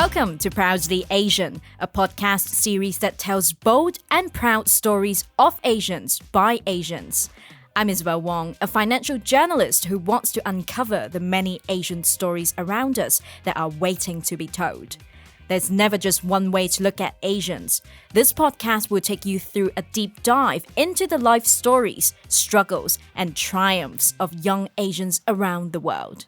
Welcome to Proudly Asian, a podcast series that tells bold and proud stories of Asians by Asians. I'm Isabel Wong, a financial journalist who wants to uncover the many Asian stories around us that are waiting to be told. There's never just one way to look at Asians. This podcast will take you through a deep dive into the life stories, struggles, and triumphs of young Asians around the world.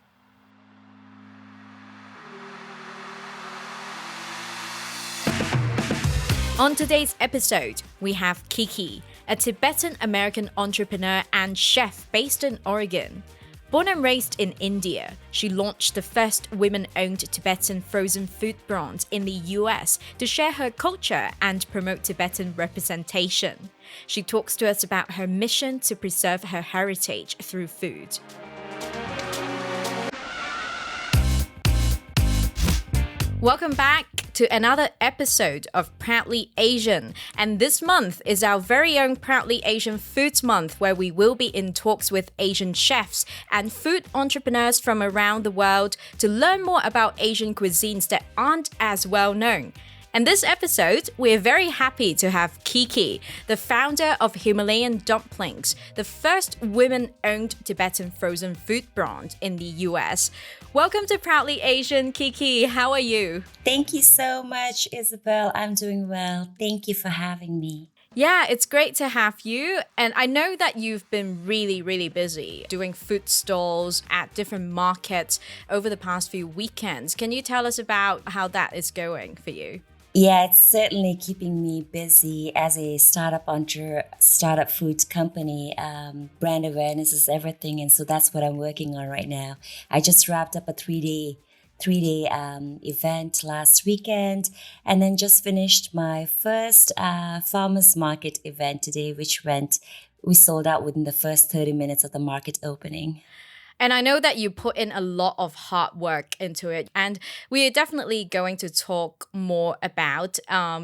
On today's episode, we have Kyikyi, a Tibetan-American entrepreneur and chef based in Oregon. Born and raised in India, she launched the first women-owned Tibetan frozen food brand in the US to share her culture and promote Tibetan representation. She talks to us about her mission to preserve her heritage through food. Welcome back to another episode of Proudly Asian. And this month is our very own Proudly Asian Foods Month, where we will be in talks with Asian chefs and food entrepreneurs from around the world to learn more about Asian cuisines that aren't as well known. And this episode, we're very happy to have Kyikyi, the founder of Himalayan Dumplings, the first women-owned Tibetan frozen food brand in the US. Welcome to Proudly Asian, Kyikyi. How are you? Thank you so much, Isabel. I'm doing well. Thank you for having me. Yeah, it's great to have you. And I know that you've been really busy doing food stalls at different markets over the past few weekends. Can you tell us about how that is going for you? Yeah, it's certainly keeping me busy as a startup food company. Brand awareness is everything, and so that's what I'm working on right now. I just wrapped up a three-day event last weekend, and then just finished my first farmers market event today, we sold out within the first 30 minutes of the market opening. And I know that you put in a lot of hard work into it. And we are definitely going to talk more about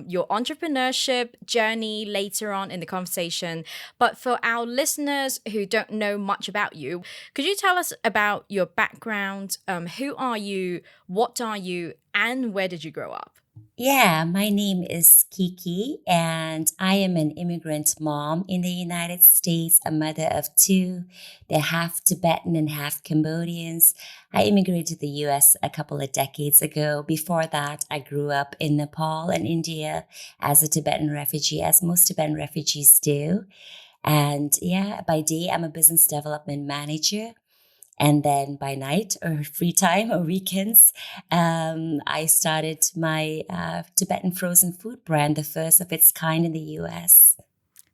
your entrepreneurship journey later on in the conversation. But for our listeners who don't know much about you, could you tell us about your background? Who are you? What are you? And where did you grow up? Yeah, my name is Kyikyi, and I am an immigrant mom in the United States, a mother of two. They're half Tibetan and half Cambodians. I immigrated to the US a couple of decades ago. Before that, I grew up in Nepal and India as a Tibetan refugee, as most Tibetan refugees do. And yeah, by day, I'm a business development manager. And then by night or free time or weekends, I started my Tibetan frozen food brand, the first of its kind in the US.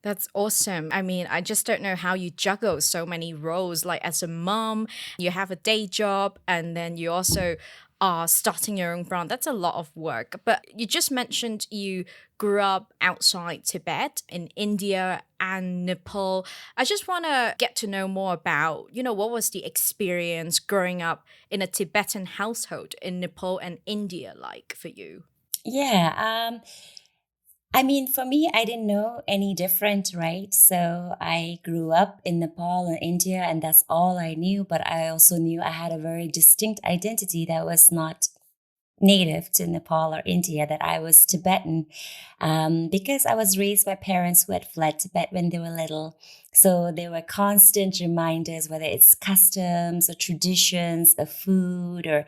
That's awesome. I mean, I just don't know how you juggle so many roles. Like as a mom, you have a day job, and then you also are starting your own brand. That's a lot of work. But you just mentioned you grew up outside Tibet in India and Nepal. I just want to get to know more about, what was the experience growing up in a Tibetan household in Nepal and India like for you? Yeah, for me, I didn't know any different, right? So I grew up in Nepal and India, and that's all I knew. But I also knew I had a very distinct identity that was not native to Nepal or India, that I was Tibetan, because I was raised by parents who had fled Tibet when they were little. So there were constant reminders, whether it's customs or traditions of food or,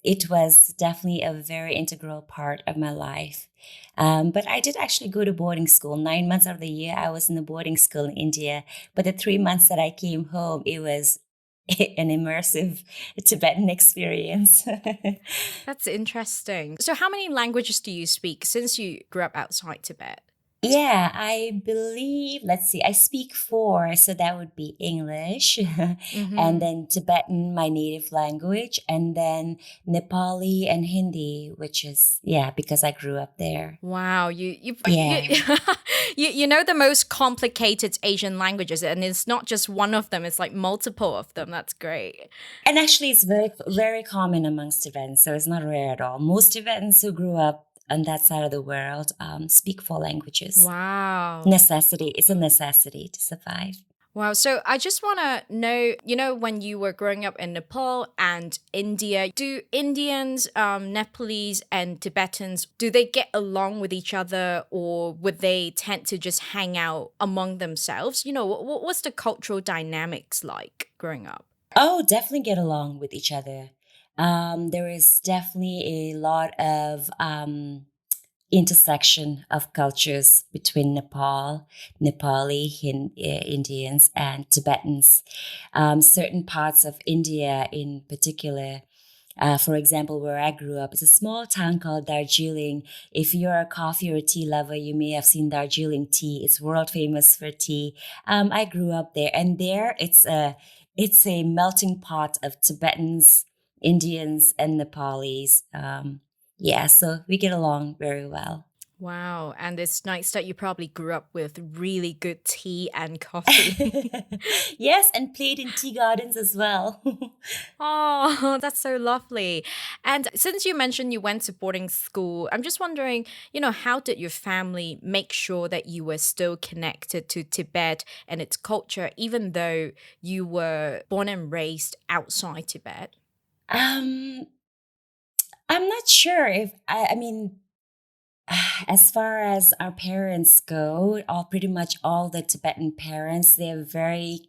it was definitely a very integral part of my life. But I did actually go to boarding school. 9 months out of the year, I was in a boarding school in India. But the 3 months that I came home, it was an immersive Tibetan experience. That's interesting. So how many languages do you speak since you grew up outside Tibet? Yeah, I believe, I speak 4. So that would be English, and then Tibetan, my native language, and then Nepali and Hindi, which is, because I grew up there. Wow, you know the most complicated Asian languages, and it's not just one of them, it's like multiple of them. That's great. And actually, it's very, very common amongst Tibetans, so it's not rare at all. Most Tibetans who grew up on that side of the world speak 4 languages. Wow. Necessity. It's a necessity to survive. Wow. So I just want to know, when you were growing up in Nepal and India, do Indians, Nepalese, and Tibetans, do they get along with each other, or would they tend to just hang out among themselves? What's the cultural dynamics like growing up? Oh, definitely get along with each other. There is definitely a lot of intersection of cultures between Nepali, Indians, and Tibetans. Certain parts of India, in particular, for example, where I grew up, it's a small town called Darjeeling. If you're a coffee or tea lover, you may have seen Darjeeling tea. It's world famous for tea. I grew up there, and there it's a melting pot of Tibetans, Indians, and Nepalis. Yeah, so we get along very well. Wow. And it's nice that you probably grew up with really good tea and coffee. Yes, and played in tea gardens as well. Oh, that's so lovely. And since you mentioned you went to boarding school, I'm just wondering, how did your family make sure that you were still connected to Tibet and its culture, even though you were born and raised outside Tibet? um, I'm not sure if I mean, as far as our parents go, all pretty much all the Tibetan parents, they're very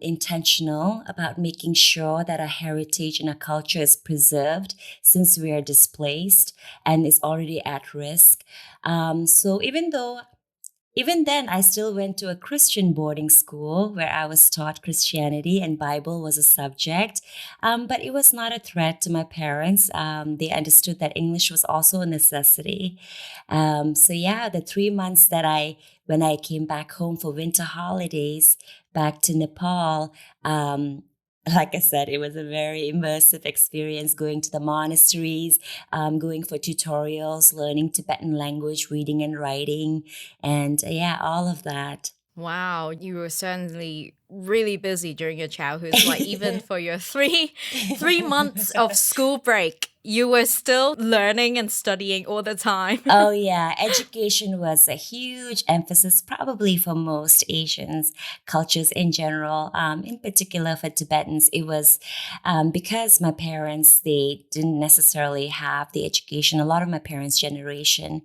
intentional about making sure that our heritage and our culture is preserved since we are displaced and is already at risk. So even then, I still went to a Christian boarding school where I was taught Christianity and Bible was a subject. But it was not a threat to my parents. They understood that English was also a necessity. So yeah, the 3 months when I came back home for winter holidays back to Nepal, like I said, it was a very immersive experience going to the monasteries, going for tutorials, learning Tibetan language, reading and writing, and yeah, all of that. Wow, you were certainly really busy during your childhood. Like even for your three months of school break, you were still learning and studying all the time. Oh, yeah. Education was a huge emphasis, probably for most Asians cultures in general. In particular, for Tibetans, it was because my parents, they didn't necessarily have the education. A lot of my parents' generation,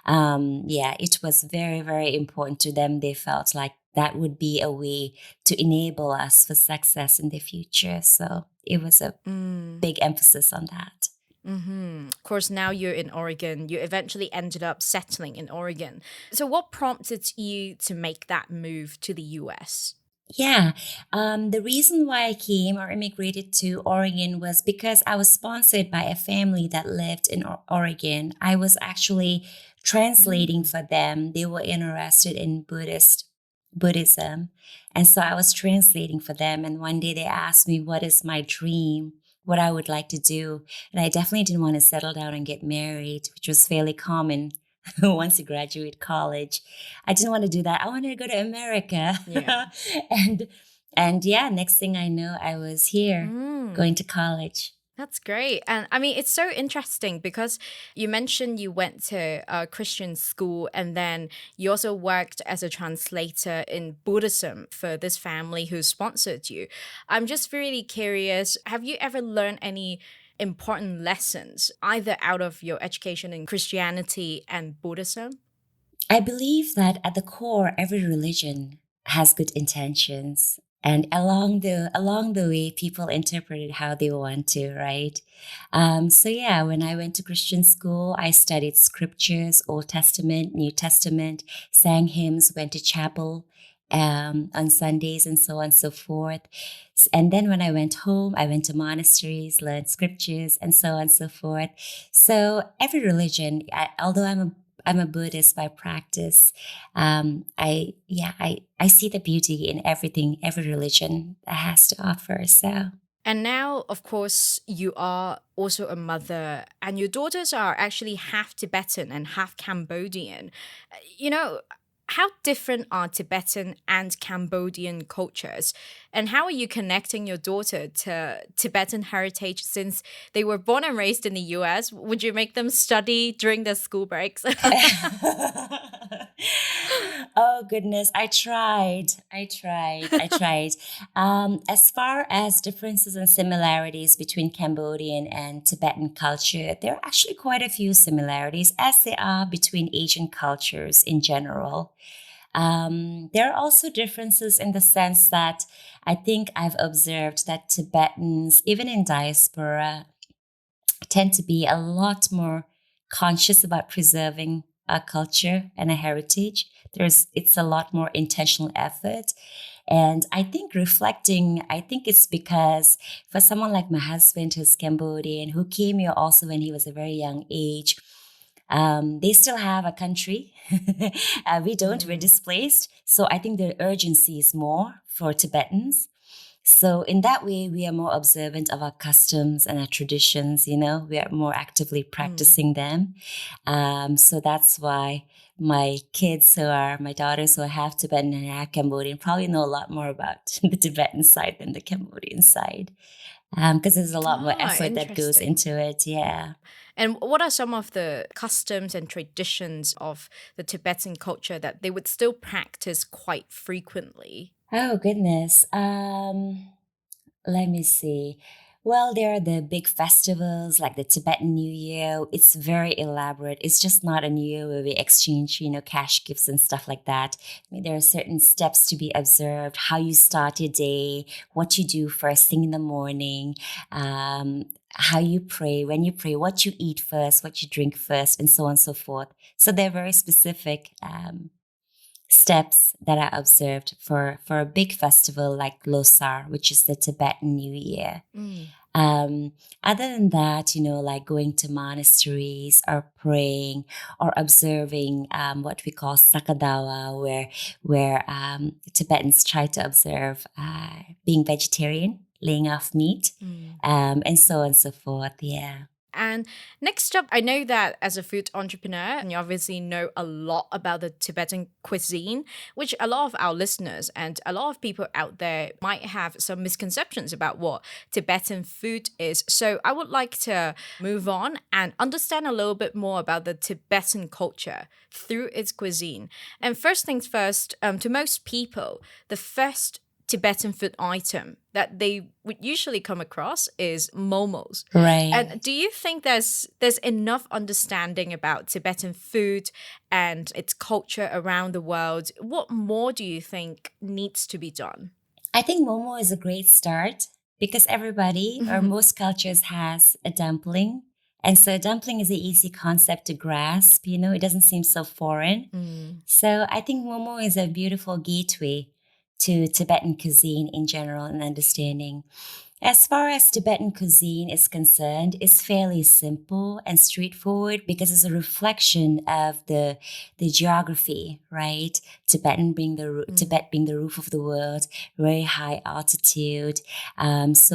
yeah, it was very, very important to them. They felt like that would be a way to enable us for success in the future. So it was a Mm. big emphasis on that. Of course, now you're in Oregon. You eventually ended up settling in Oregon. So, what prompted you to make that move to the US? Yeah, the reason why I came or immigrated to Oregon was because I was sponsored by a family that lived in Oregon. I was actually translating Mm. for them. They were interested in Buddhism, and so I was translating for them. And one day they asked me, "What is my dream? What I would like to do?" And I definitely didn't want to settle down and get married, which was fairly common once you graduate college. I didn't want to do that. I wanted to go to America. Yeah. and and yeah, next thing I know, I was here Mm. going to college. That's great. And I mean, it's so interesting because you mentioned you went to a Christian school and then you also worked as a translator in Buddhism for this family who sponsored you. I'm just really curious, have you ever learned any important lessons either out of your education in Christianity and Buddhism? I believe that at the core, every religion has good intentions. And along the way, people interpret it how they want to, right? So yeah, when I went to Christian school, I studied scriptures, Old Testament, New Testament, sang hymns, went to chapel on Sundays, and so on and so forth. And then when I went home, I went to monasteries, learned scriptures, and so on and so forth. So every religion, although I'm a Buddhist by practice. I see the beauty in everything every religion has to offer. So And now, of course, you are also a mother, and your daughters are actually half Tibetan and half Cambodian. You know, how different are Tibetan and Cambodian cultures? And how are you connecting your daughter to Tibetan heritage since they were born and raised in the US? Would you make them study during their school breaks? oh goodness, I tried. As far as differences and similarities between Cambodian and Tibetan culture, there are actually quite a few similarities, as there are between Asian cultures in general. There are also differences in the sense that I think I've observed that Tibetans, even in diaspora, tend to be a lot more conscious about preserving our culture and our heritage. It's a lot more intentional effort. And I think it's because for someone like my husband who's Cambodian, who came here also when he was a very young age, they still have a country. We don't, we're displaced. So I think the urgency is more for Tibetans. So in that way, we are more observant of our customs and our traditions. We are more actively practicing them. So that's why my daughters who are half Tibetan and half Cambodian, probably know a lot more about the Tibetan side than the Cambodian side. Because there's a lot more effort that goes Interesting. into it. Yeah. And what are some of the customs and traditions of the Tibetan culture that they would still practice quite frequently? Oh goodness. Let me see. Well, there are the big festivals like the Tibetan New Year. It's very elaborate. It's just not a New Year where we exchange, cash gifts and stuff like that. I mean, there are certain steps to be observed, how you start your day, what you do first thing in the morning, how you pray, when you pray, what you eat first, what you drink first, and so on and so forth. So they're very specific. Steps that are observed for a big festival like Losar, which is the Tibetan New Year. Um, Other than that, like going to monasteries or praying or observing what we call Sakadawa, where Tibetans try to observe being vegetarian, laying off meat, and so on and so forth. Yeah. And next up, I know that as a food entrepreneur, you obviously know a lot about the Tibetan cuisine, which a lot of our listeners and a lot of people out there might have some misconceptions about what Tibetan food is. So I would like to move on and understand a little bit more about the Tibetan culture through its cuisine. And first things first, to most people, the first Tibetan food item that they would usually come across is momos. Right. And do you think there's enough understanding about Tibetan food and its culture around the world? What more do you think needs to be done? I think Momo is a great start because everybody or most cultures has a dumpling. And so a dumpling is an easy concept to grasp, it doesn't seem so foreign. So I think Momo is a beautiful gateway to Tibetan cuisine in general and understanding. As far as Tibetan cuisine is concerned, it's fairly simple and straightforward because it's a reflection of the geography, right? Tibet being the roof of the world, very high altitude. It's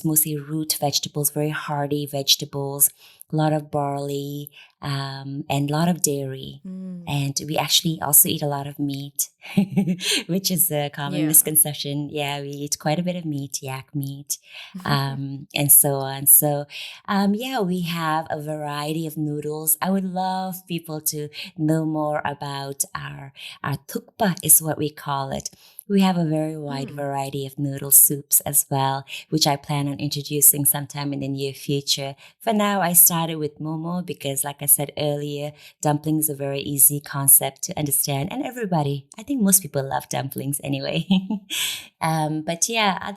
mostly root vegetables, very hardy vegetables, a lot of barley, and a lot of dairy. And we actually also eat a lot of meat, which is a common misconception. Yeah, we eat quite a bit of meat, yak meat, and so on. So, we have a variety of noodles. I would love people to know more about our tukpa is what we call it. We have a very wide variety of noodle soups as well, which I plan on introducing sometime in the near future. For now, I started with momo because, like I said earlier, dumpling is a very easy concept to understand. And I think most people love dumplings anyway. But yeah,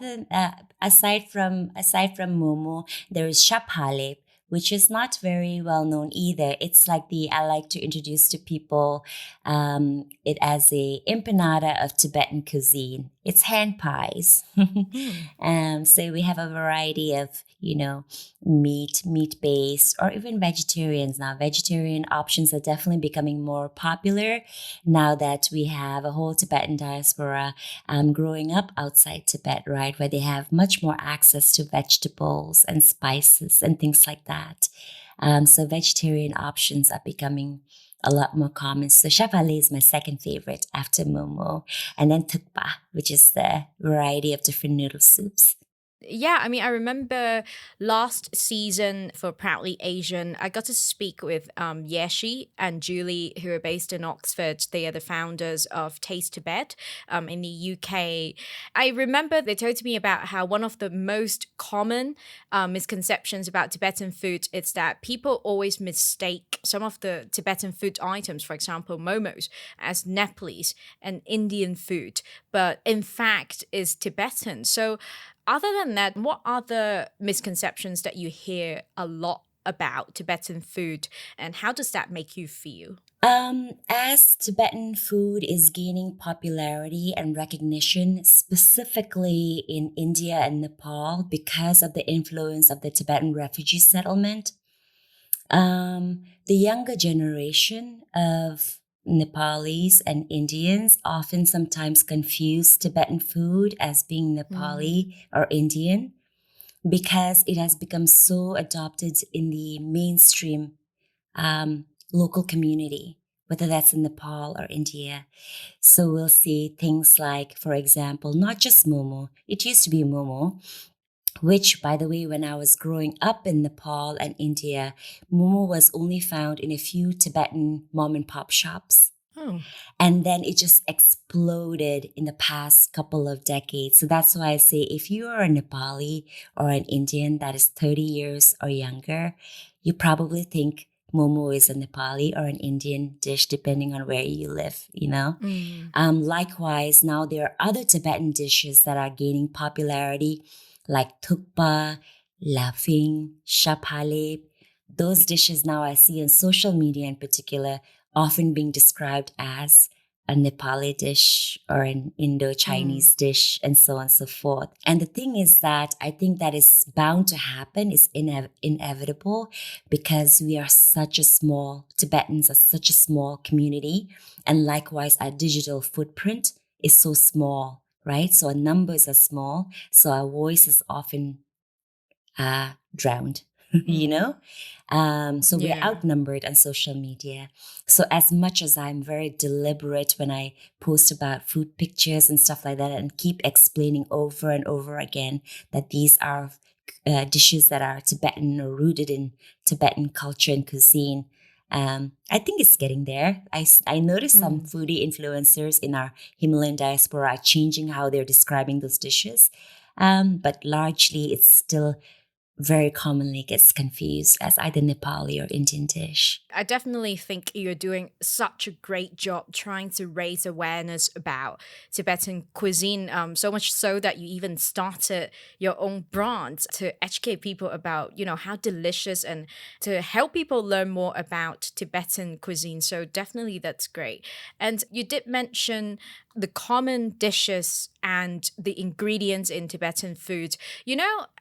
aside from momo, there is shaphalep, which is not very well known either. It's like I like to introduce to people it as a empanada of Tibetan cuisine. It's hand pies. So we have a variety of, meat-based or even vegetarians. Now, vegetarian options are definitely becoming more popular now that we have a whole Tibetan diaspora growing up outside Tibet, right, where they have much more access to vegetables and spices and things like that. So vegetarian options are becoming a lot more common. So shapale is my second favorite after momo, and then tukpa, which is the variety of different noodle soups. Yeah, I mean, I remember last season for Proudly Asian, I got to speak with Yeshi and Julie, who are based in Oxford. They are the founders of Taste Tibet in the UK. I remember they told me about how one of the most common misconceptions about Tibetan food is that people always mistake some of the Tibetan food items, for example, momos, as Nepalese and Indian food, but in fact is Tibetan. So other than that, what other misconceptions that you hear a lot about Tibetan food, and how does that make you feel? As Tibetan food is gaining popularity and recognition, specifically in India and Nepal, because of the influence of the Tibetan refugee settlement, the younger generation of Nepalis and Indians often sometimes confuse Tibetan food as being Mm, Nepali or Indian because it has become so adopted in the mainstream local community, whether that's in Nepal or India. So we'll see things like, for example, not just momo. It used to be momo, which, by the way, when I was growing up in Nepal and India, momo was only found in a few Tibetan mom and pop shops. oh, And then it just exploded in the past couple of decades. So that's why I say if you are a Nepali or an Indian that is 30 years or younger, you probably think momo is a Nepali or an Indian dish, depending on where you live, you know? mm, Likewise, now there are other Tibetan dishes that are gaining popularity, like thukpa, lafing, shaphaleb. Those dishes now I see on social media in particular often being described as a Nepali dish or an mm, Indo-Chinese dish, and so on and so forth. And the thing is that I think that is bound to happen, is inevitable, because we are such a small, Tibetans are such a small community. And likewise, our digital footprint is so small, right? So our numbers are small. So our voice is often drowned, you mm. know? So we're Yeah. outnumbered on social media. So as much as I'm very deliberate when I post about food pictures and stuff like that and keep explaining over and over again that these are dishes that are Tibetan or rooted in Tibetan culture and cuisine, I think it's getting there. I noticed some Mm. foodie influencers in our Himalayan diaspora are changing how they're describing those dishes. But largely, it's still very commonly gets confused as either Nepali or Indian dish. I definitely think you're doing such a great job trying to raise awareness about Tibetan cuisine, so much so that you even started your own brand to educate people about, how delicious and to help people learn more about Tibetan cuisine. So definitely that's great. And you did mention the common dishes and the ingredients in Tibetan food.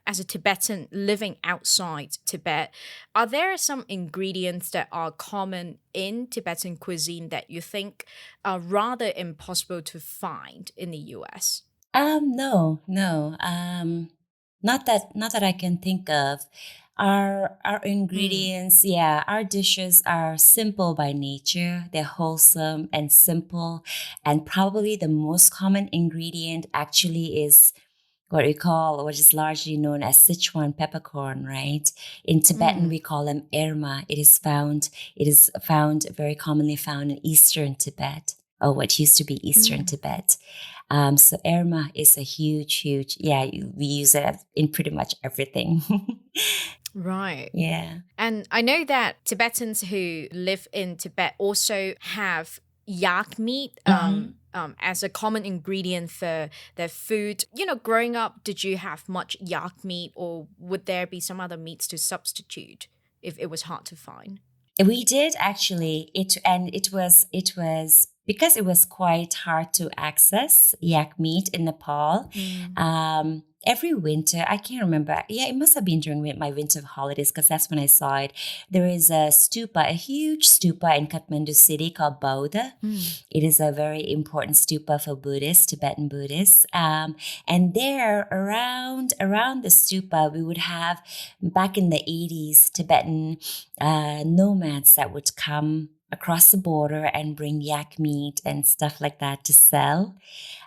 As a Tibetan living outside Tibet, are there some ingredients that are common in Tibetan cuisine that you think are rather impossible to find in the US? No, no. Not that I can think of. Our Mm, ingredients, yeah, our dishes are simple by nature. They're wholesome and simple. And probably the most common ingredient actually is what we call, what is largely known as Sichuan peppercorn, right? In Tibetan, mm, we call them erma. It is found, very commonly found in Eastern Tibet, or what used to be Eastern mm. Tibet. So erma is a huge, yeah, we use it in pretty much everything. Right. Yeah. And I know that Tibetans who live in Tibet also have yak meat Mhm. as a common ingredient for their food. Growing up, did you have much yak meat, or would there be some other meats to substitute if it was hard to find? We did actually it was because it was quite hard to access yak meat in Nepal. Mm, Every winter, I can't remember. Yeah, it must have been during my winter holidays because that's when I saw it. There is a stupa, a huge stupa in Kathmandu city called Bauda. mm, It is a very important stupa for Buddhists, Tibetan Buddhists. And there, around the stupa, we would have back in the 80s Tibetan nomads that would come across the border and bring yak meat and stuff like that to sell.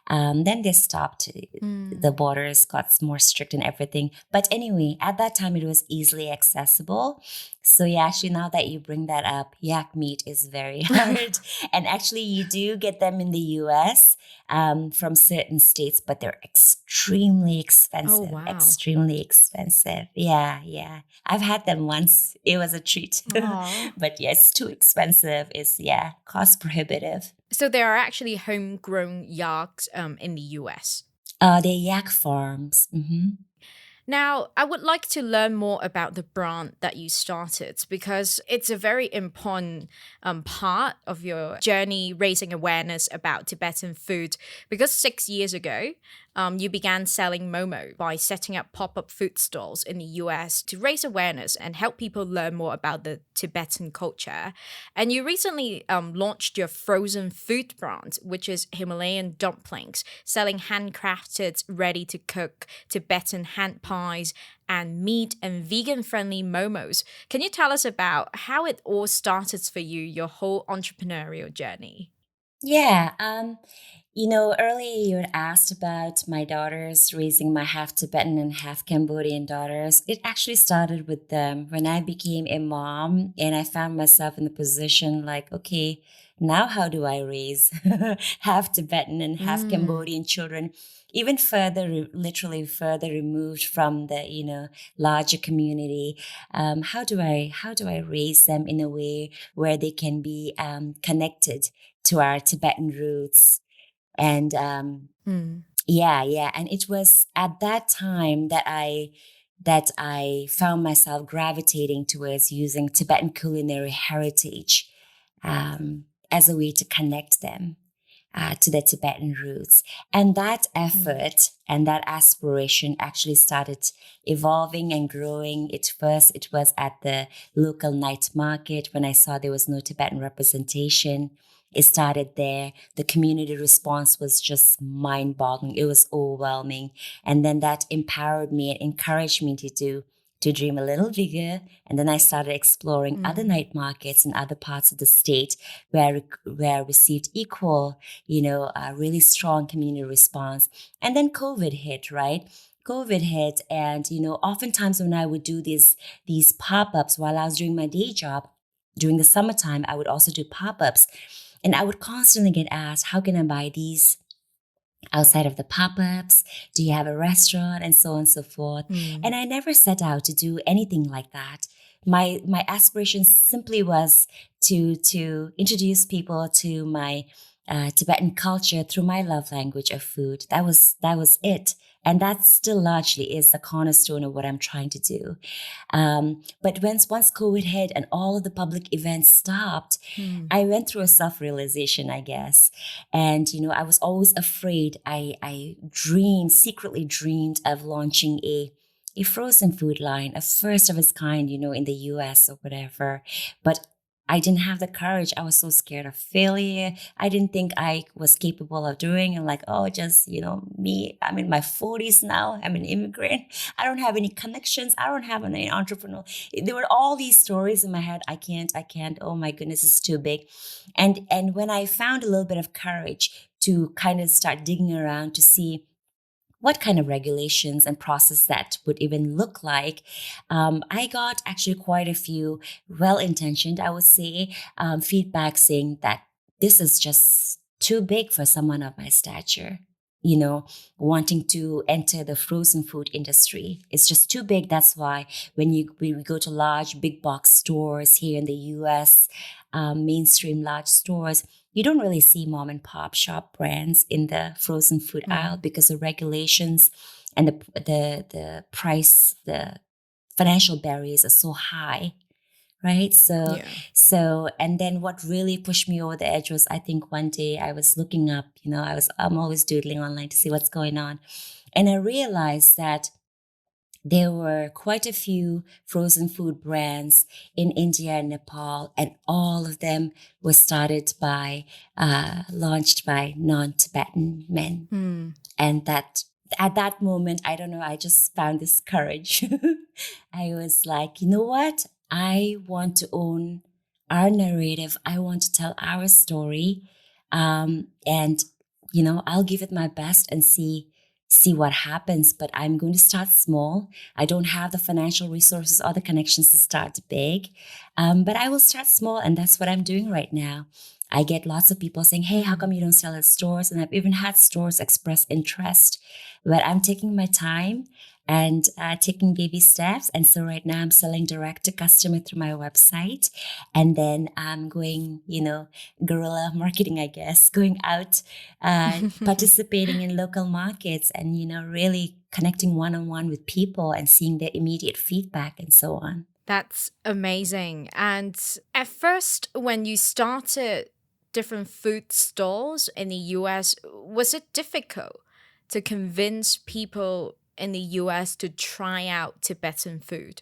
Then they stopped. The Mm. borders got more strict and everything. But anyway, at that time, it was easily accessible. So yeah, actually, now that you bring that up, yak meat is very hard. And actually, you do get them in the US from certain states, but they're extremely Oh, expensive. wow. Extremely expensive. Yeah, yeah. I've had them once. It was a treat. Aw. But yeah, it's too expensive. It's, yeah, cost prohibitive. So there are actually homegrown yaks in the US. They're yak farms. Now, I would like to learn more about the brand that you started because it's a very important part of your journey raising awareness about Tibetan food. Because 6 years ago, you began selling Momo by setting up pop up food stalls in the US to raise awareness and help people learn more about the Tibetan culture. And you recently launched your frozen food brand, which is Himalayan Dumplings, selling handcrafted, ready to cook Tibetan hand pies and meat and vegan friendly momos. Can you tell us about how it all started for you, your whole entrepreneurial journey? Yeah. Earlier you had asked about my daughters, raising my half Tibetan and half Cambodian daughters. It actually started with them when I became a mom and I found myself in the position like, okay, now how do I raise half Tibetan and half Mm, Cambodian children? Even further, literally further removed from the, larger community. How do I raise them in a way where they can be connected to our Tibetan roots? And mm, yeah, yeah. And it was at that time that I found myself gravitating towards using Tibetan culinary heritage as a way to connect them to the Tibetan roots. And that mm, effort and that aspiration actually started evolving and growing. It was at the local night market when I saw there was no Tibetan representation. It started there. The community response was just mind boggling. It was overwhelming. And then that empowered me and encouraged me to dream a little bigger. And then I started exploring other mm. night markets in other parts of the state where I received equal, really strong community response. And then COVID hit, right? COVID hit, and oftentimes when I would do these pop-ups while I was doing my day job during the summertime, I would also do pop-ups, and I would constantly get asked, "How can I buy these outside of the pop-ups? Do you have a restaurant?" And so on and so forth. Mm. And I never set out to do anything like that. My aspiration simply was to introduce people to my Tibetan culture through my love language of food. That was it. And that still largely is the cornerstone of what I'm trying to do. But once COVID hit and all of the public events stopped, Mm. I went through a self-realization, I guess. And, I was always afraid. I secretly dreamed of launching a frozen food line, a first of its kind, in the US or whatever. But I didn't have the courage. I was so scared of failure. I didn't think I was capable of doing and like, oh, just, me. I'm in my 40s now. I'm an immigrant. I don't have any connections. I don't have any entrepreneur. There were all these stories in my head. I can't. Oh my goodness, it's too big. And when I found a little bit of courage to kind of start digging around to see what kind of regulations and process that would even look like, I got actually quite a few well-intentioned, I would say, feedback saying that this is just too big for someone of my stature. Wanting to enter the frozen food industry. It's just too big. That's why when we go to large big box stores here in the US, mainstream large stores, you don't really see mom and pop shop brands in the frozen food aisle Mm. because the regulations and the price, the financial barriers are so high, right? So Yeah. so and then what really pushed me over the edge was, I think one day I was looking up, I'm always doodling online to see what's going on, and I realized that there were quite a few frozen food brands in India and Nepal, and all of them were launched by non-Tibetan men. Mm. And that at that moment, I don't know, I just found this courage. I was like, you know what? I want to own our narrative. I want to tell our story. And, I'll give it my best and see what happens, but I'm going to start small. I don't have the financial resources or the connections to start big. But I will start small, and that's what I'm doing right now. I get lots of people saying, "Hey, how come you don't sell at stores?" And I've even had stores express interest, but I'm taking my time and taking baby steps. And so right now I'm selling direct to customer through my website. And then I'm going, guerrilla marketing, I guess, going out, participating in local markets and, really connecting one-on-one with people and seeing their immediate feedback and so on. That's amazing. And at first, when you started different food stalls in the US, was it difficult to convince people in the US to try out Tibetan food?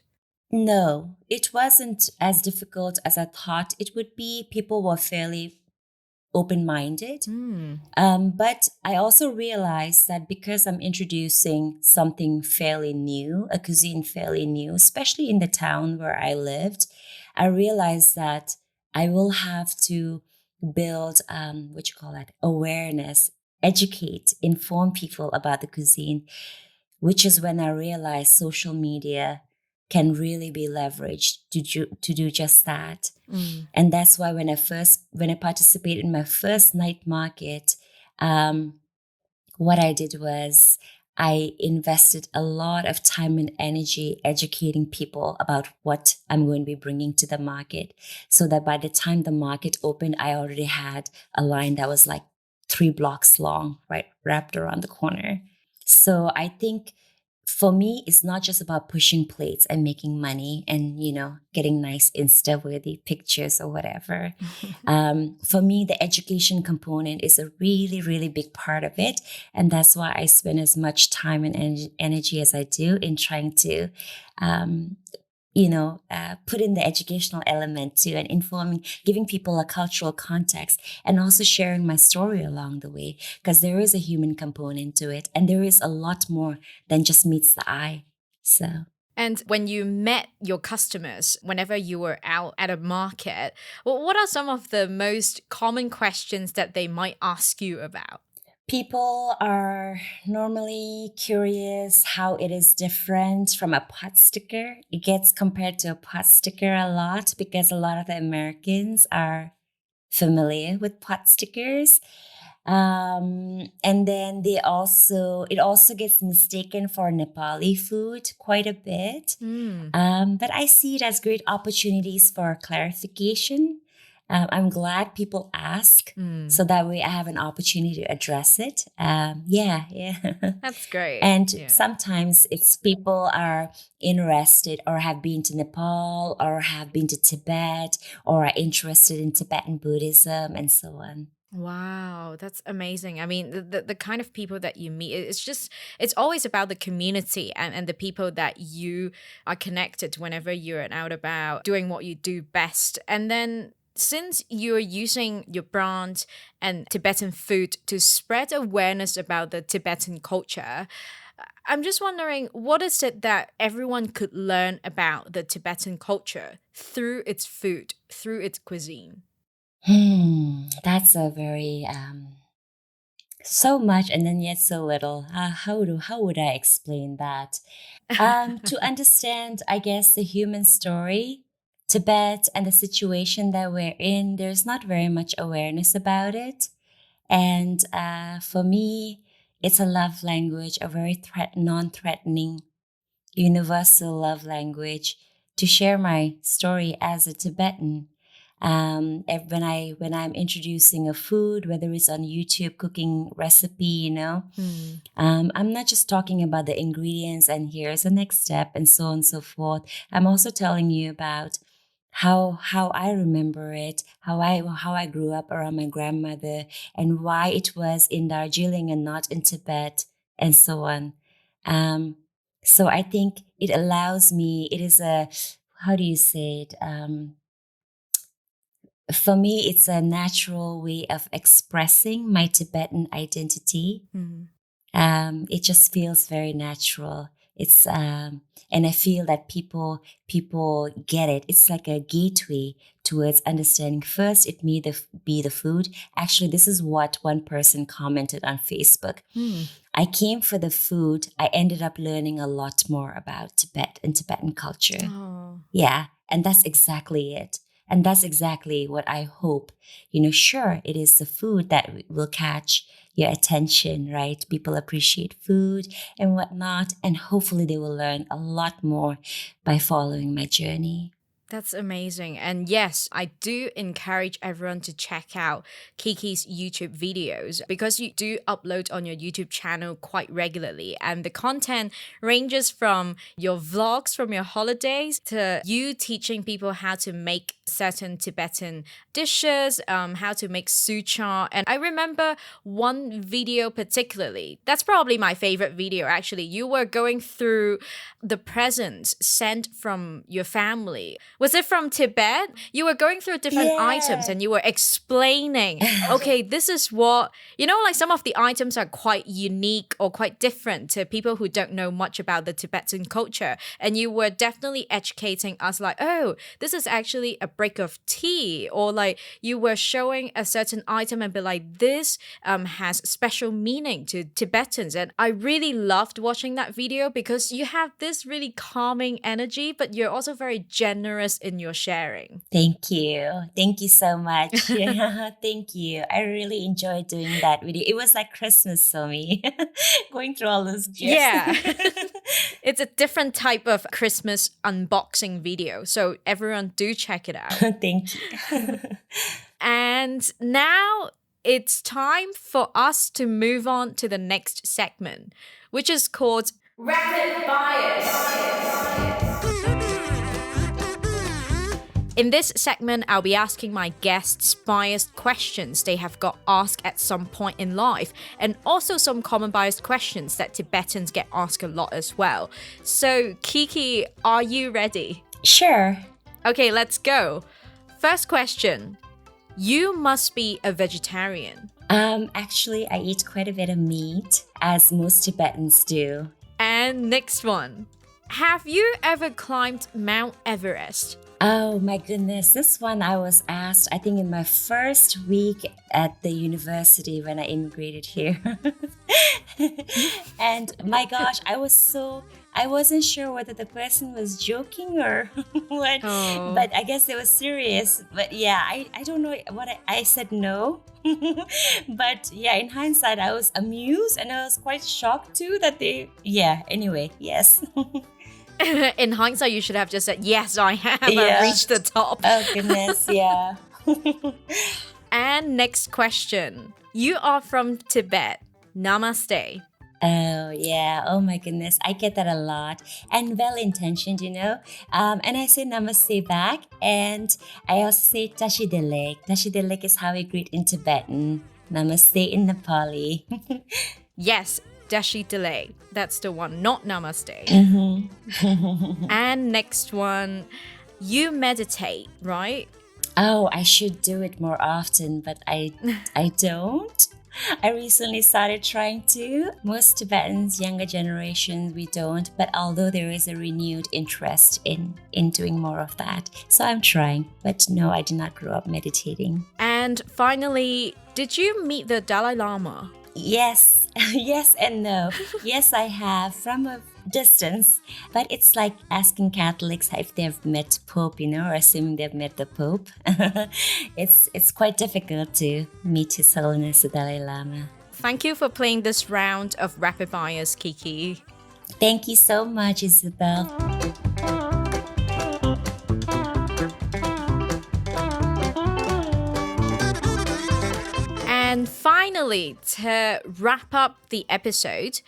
No, it wasn't as difficult as I thought it would be. People were fairly open-minded. But I also realized that because I'm introducing something fairly new, a cuisine fairly new, especially in the town where I lived, I realized that I will have to build, awareness, educate, inform people about the cuisine, which is when I realized social media can really be leveraged to do just that. And that's why when I participated in my first night market, what I did was I invested a lot of time and energy educating people about what I'm going to be bringing to the market, so that by the time the market opened, I already had a line that was like 3 blocks long, right, wrapped around the corner. So I think for me, it's not just about pushing plates and making money and, getting nice Insta-worthy pictures or whatever. For me, the education component is a really, really big part of it. And that's why I spend as much time and energy as I do in trying to, put in the educational element too, and informing, giving people a cultural context, and also sharing my story along the way, because there is a human component to it, and there is a lot more than just meets the eye. So. And when you met your customers, whenever you were out at a market, what are some of the most common questions that they might ask you about? People are normally curious how it is different from a pot sticker. It gets compared to a pot sticker a lot because a lot of the Americans are familiar with pot stickers. And then it also gets mistaken for Nepali food quite a bit. But I see it as great opportunities for clarification. I'm glad people ask, so that way I have an opportunity to address it. Yeah. That's great. And Yeah. sometimes it's people are interested or have been to Nepal or have been to Tibet or are interested in Tibetan Buddhism and so on. Wow, that's amazing. I mean, the kind of people that you meet, it's always about the community and the people that you are connected whenever you're out about doing what you do best. And then since you're using your brand and Tibetan food to spread awareness about the Tibetan culture, I'm just wondering, what is it that everyone could learn about the Tibetan culture through its food, through its cuisine? That's a very so much and then yet so little. How would I explain that? To understand, I guess, the human story, Tibet, and the situation that we're in, there's not very much awareness about it. And for me, it's a love language, a very non-threatening, universal love language to share my story as a Tibetan. When I'm introducing a food, whether it's on YouTube cooking recipe, I'm not just talking about the ingredients and here's the next step and so on and so forth. I'm also telling you about how I remember it, how I grew up around my grandmother, and why it was in Darjeeling and not in Tibet, and so on. Um, so I think it allows me. It is a, how do you say it? For me, it's a natural way of expressing my Tibetan identity. It just feels very natural. And I feel that people get it. It's like a gateway towards understanding. First, it may be the food. Actually, this is what one person commented on Facebook. I came for the food. I ended up learning a lot more about Tibet and Tibetan culture. Oh. Yeah, and that's exactly it. And that's exactly what I hope. Sure, it is the food that will catch your attention, right? People appreciate food and whatnot, and hopefully they will learn a lot more by following my journey. That's amazing. And yes, I do encourage everyone to check out Kyikyi's YouTube videos because you do upload on your YouTube channel quite regularly. And the content ranges from your vlogs from your holidays to you teaching people how to make certain Tibetan dishes, how to make sucha. And I remember one video particularly, that's probably my favorite video actually. You were going through the presents sent from your family. Was it from Tibet? You were going through different items and you were explaining, okay, this is what, like some of the items are quite unique or quite different to people who don't know much about the Tibetan culture. And you were definitely educating us like, oh, this is actually a break of tea. Or like you were showing a certain item and be like, this has special meaning to Tibetans. And I really loved watching that video because you have this really calming energy, but you're also very generous in your sharing. Thank you. Thank you so much. Yeah, thank you. I really enjoyed doing that video. It was like Christmas for me, going through all those gifts. Yeah. It's a different type of Christmas unboxing video. So everyone do check it out. Thank you. And now it's time for us to move on to the next segment, which is called Rapid Bias. In this segment, I'll be asking my guests biased questions they have got asked at some point in life, and also some common biased questions that Tibetans get asked a lot as well. So, Kyikyi, are you ready? Sure. Okay, let's go. First question. You must be a vegetarian. Actually, I eat quite a bit of meat, as most Tibetans do. And next one. Have you ever climbed Mount Everest? Oh my goodness, this one I was asked, I think in my first week at the university when I immigrated here. And my gosh, I wasn't sure whether the person was joking or what, but I guess it was serious. But yeah, I don't know what I said no. But yeah, in hindsight, I was amused and I was quite shocked too that anyway, yes. In hindsight, you should have just said, yes, I have. I've reached the top. Oh, goodness, yeah. And next question. You are from Tibet. Namaste. Oh, yeah. Oh, my goodness. I get that a lot. And well-intentioned, And I say namaste back. And I also say tashi delek. Tashi delek is how we greet in Tibetan. Namaste in Nepali. Yes. Dashi delay. That's the one, not namaste. Mm-hmm. And next one, you meditate, right? Oh, I should do it more often, but I don't. I recently started trying to. Most Tibetans, younger generation, we don't. But although there is a renewed interest in doing more of that. So I'm trying. But no, I did not grow up meditating. And finally, did you meet the Dalai Lama? Yes, yes and no. Yes, I have from a distance, but it's like asking Catholics if they've met Pope, or assuming they've met the Pope. It's quite difficult to meet His Holiness the Dalai Lama. Thank you for playing this round of Rapid Bias, Kyikyi. Thank you so much, Isabel. And finally, to wrap up the episode,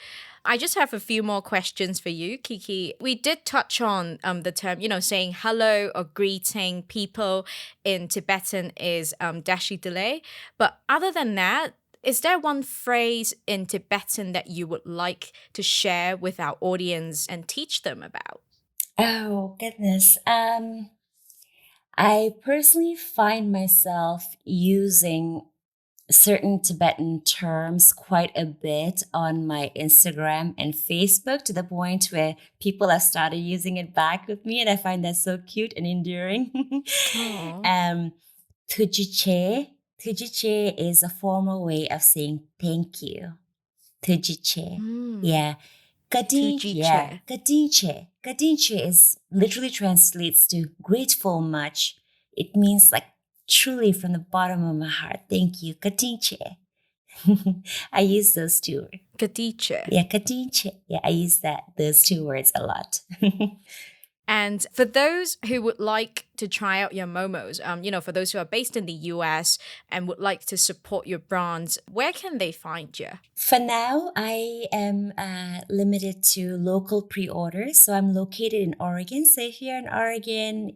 I just have a few more questions for you, Kyikyi. We did touch on the term, saying hello or greeting people in Tibetan is dashi delay. But other than that, is there one phrase in Tibetan that you would like to share with our audience and teach them about? Oh, goodness. I personally find myself using certain Tibetan terms quite a bit on my Instagram and Facebook to the point where people have started using it back with me, and I find that so cute and endearing. Oh. Tujiche. Tujiche is a formal way of saying thank you. Tujiche. Mm. Yeah. Tujiche. Gadinche. Gadinche is literally translates to grateful much. It means like truly from the bottom of my heart. Thank you. Gadinche. I use those two. Gadiche. Yeah, gadinche. Yeah, I use those two words a lot. And for those who would like to try out your momos, for those who are based in the US and would like to support your brands, where can they find you? For now, I am limited to local pre-orders. So I'm located in Oregon. So if you're in Oregon,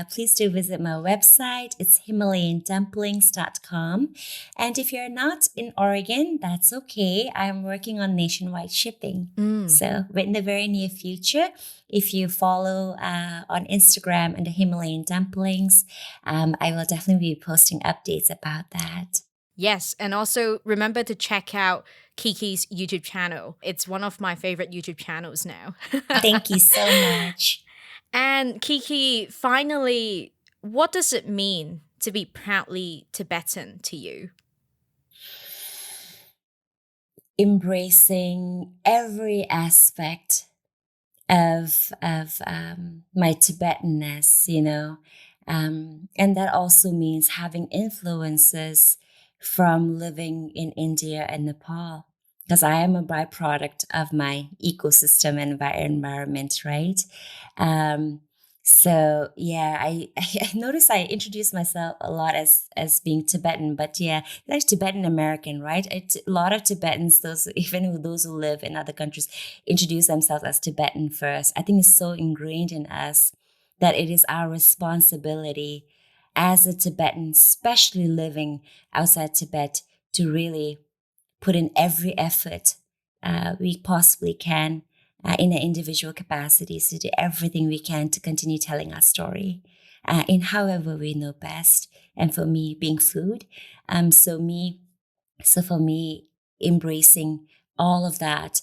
please do visit my website. It's HimalayanDumplings.com. And if you're not in Oregon, that's okay. I'm working on nationwide shipping. So in the very near future, if you follow on Instagram and the Himalayan Dumplings, I will definitely be posting updates about that. Yes, and also remember to check out Kyikyi's YouTube channel. It's one of my favorite YouTube channels now. Thank you so much. And Kyikyi, finally, what does it mean to be proudly Tibetan to you? Embracing every aspect of my Tibetanness, and that also means having influences from living in India and Nepal, because I am a byproduct of my ecosystem and environment, right? So yeah, I noticed I introduced myself a lot as being Tibetan, but yeah, like Tibetan-American, right? A lot of Tibetans, those who live in other countries, introduce themselves as Tibetan first. I think it's so ingrained in us that it is our responsibility as a Tibetan, especially living outside Tibet, to really put in every effort we possibly can in our individual capacities to do everything we can to continue telling our story in however we know best. And for me, being food. So for me, embracing all of that,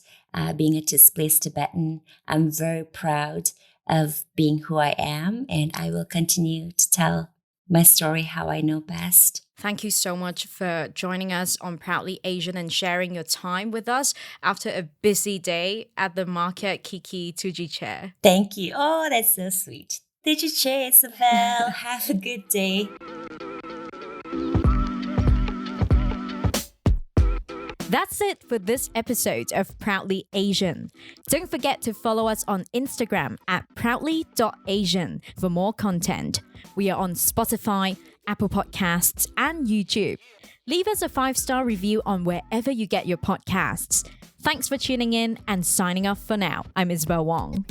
being a displaced Tibetan, I'm very proud of being who I am, and I will continue to tell my story how I know best. Thank you so much for joining us on Proudly Asian and sharing your time with us after a busy day at the market Kyikyi Tujiche. Thank you. Oh, that's so sweet. Tujiche, Isabel. Have a good day. That's it for this episode of Proudly Asian. Don't forget to follow us on Instagram at proudly.asian for more content. We are on Spotify, Apple Podcasts, and YouTube. Leave us a 5-star review on wherever you get your podcasts. Thanks for tuning in and signing off for now. I'm Isabel Wong.